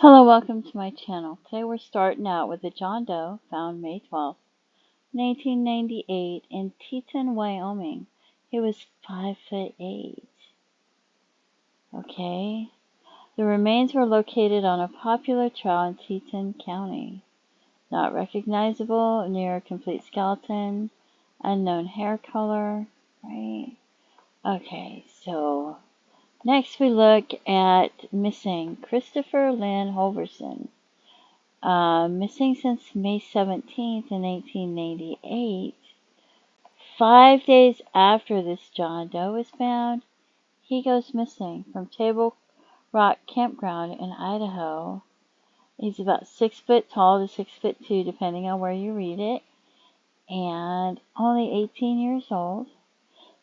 Hello, welcome to my channel. Today we're starting out with a John Doe found May 12th, 1998 in Teton, Wyoming. He was 5'8". Okay. The remains were located on a popular trail in Teton County. Not recognizable, near a complete skeleton, unknown hair color, right? Okay, so next we look at missing Christopher Lyn Holverson. Missing since May 17th in 1898. 5 days after this John Doe was found, he goes missing from Table Rock Campground in Idaho. He's about 6 foot tall to 6'2", depending on where you read it, and only 18 years old.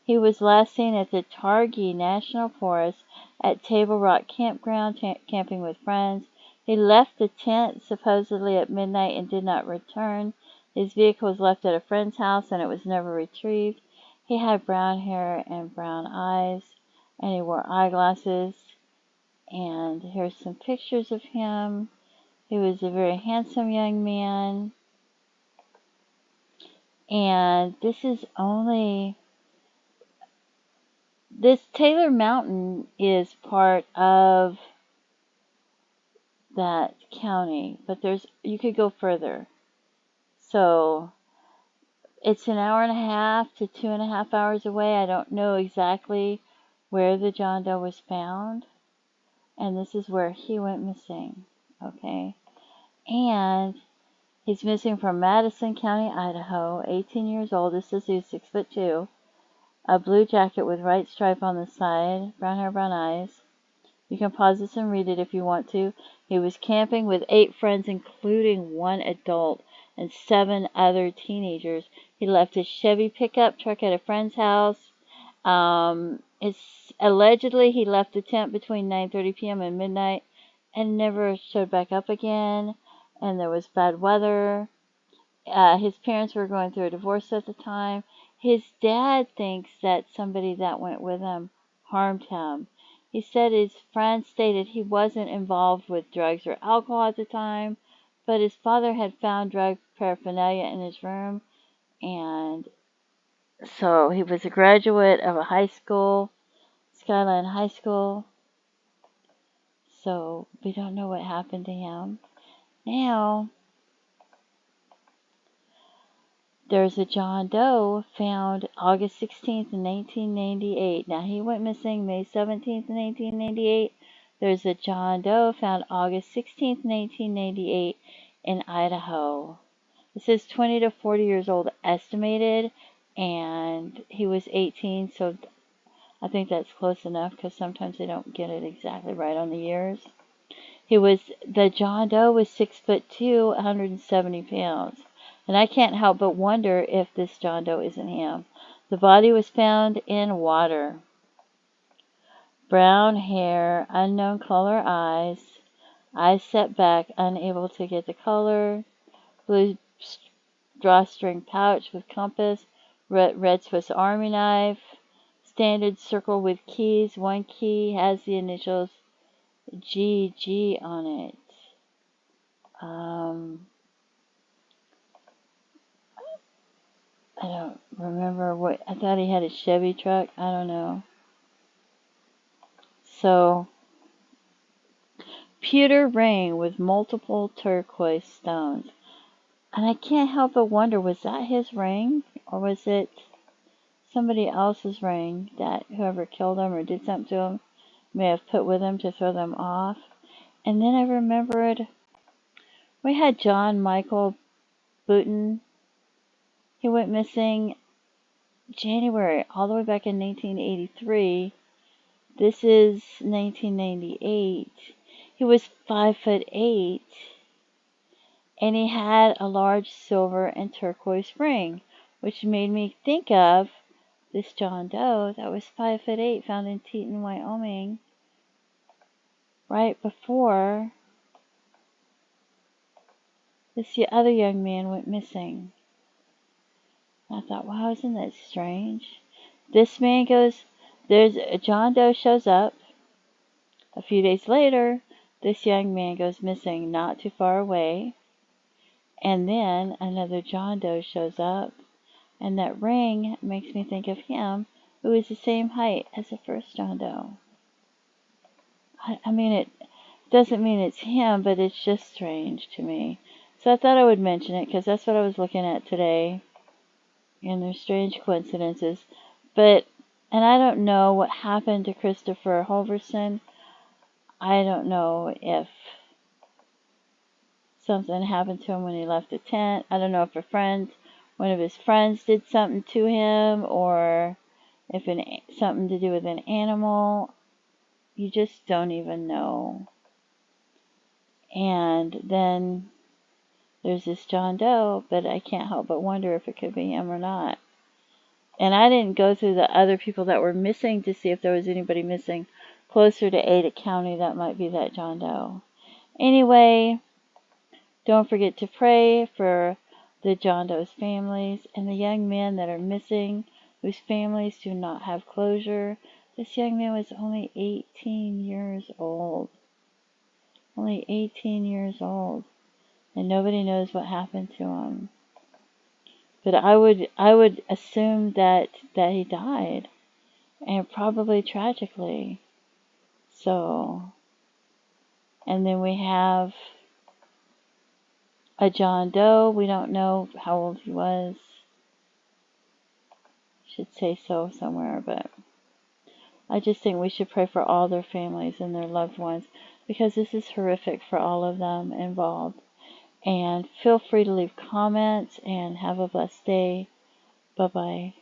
He was last seen at the Targhee National Forest at Table Rock Campground, camping with friends. He left the tent supposedly at midnight and did not return. His vehicle was left at a friend's house and it was never retrieved. He had brown hair and brown eyes, and he wore eyeglasses. And here's some pictures of him. He was a very handsome young man. And this Taylor Mountain is part of that county, but you could go further. So it's an hour and a half to 2.5 hours away. I don't know exactly where the John Doe was found, and this is where he went missing. Okay, and he's missing from Madison County, Idaho. 18 years old. This is he's 6'2". A blue jacket with white stripe on the side, brown hair, brown eyes. You can pause this and read it if you want to. He was camping with 8 friends, including 1 adult and 7 other teenagers. He left his Chevy pickup truck at a friend's house. Allegedly he left the tent between 9:30 p.m. and midnight and never showed back up again. And there was bad weather. His parents were going through a divorce at the time. His dad thinks that somebody that went with him harmed him. He said his friend stated he wasn't involved with drugs or alcohol at the time, but his father had found drug paraphernalia in his room, and so he was a graduate of a high school, Skyline High School, so we don't know what happened to him. Now, there's a John Doe found August 16th in 1998. Now, he went missing May 17th in 1998. There's a John Doe found August 16th, 1998 in Idaho. It says 20 to 40 years old estimated, and he was 18, so I think that's close enough because sometimes they don't get it exactly right on the years. The John Doe was 6'2", 170 pounds. And I can't help but wonder if this John Doe isn't him. The body was found in water. Brown hair, unknown color eyes set back, unable to get the color. Blue drawstring pouch with compass, red Swiss Army knife, standard circle with keys. One key has the initials GG on it. I don't remember what, I thought he had a Chevy truck. I don't know. So, pewter ring with multiple turquoise stones. And I can't help but wonder, was that his ring? Or was it somebody else's ring that whoever killed him or did something to him may have put with him to throw them off? And then I remembered, we had John Michael Boutin. He went missing January, all the way back in 1983. This is 1998. He was 5'8", and he had a large silver and turquoise ring, which made me think of this John Doe that was 5'8", found in Teton, Wyoming, right before this other young man went missing. I thought, wow, isn't that strange? This man John Doe shows up. A few days later, this young man goes missing not too far away, and then another John Doe shows up, and that ring makes me think of him, who is the same height as the first John Doe. I mean, it doesn't mean it's him, but it's just strange to me. So I thought I would mention it because that's what I was looking at today. And there's strange coincidences. And I don't know what happened to Christopher Holverson. I don't know if something happened to him when he left the tent. I don't know if one of his friends did something to him, or if something to do with an animal. You just don't even know. And then there's this John Doe, but I can't help but wonder if it could be him or not. And I didn't go through the other people that were missing to see if there was anybody missing closer to Ada County that might be that John Doe. Anyway, don't forget to pray for the John Doe's families and the young men that are missing, whose families do not have closure. This young man was only 18 years old. Only 18 years old. And nobody knows what happened to him. But I would assume that he died, and probably tragically. So, and then we have a John Doe. We don't know how old he was. Should say so somewhere, but I just think we should pray for all their families and their loved ones, because this is horrific for all of them involved. And feel free to leave comments, and have a blessed day. Bye-bye.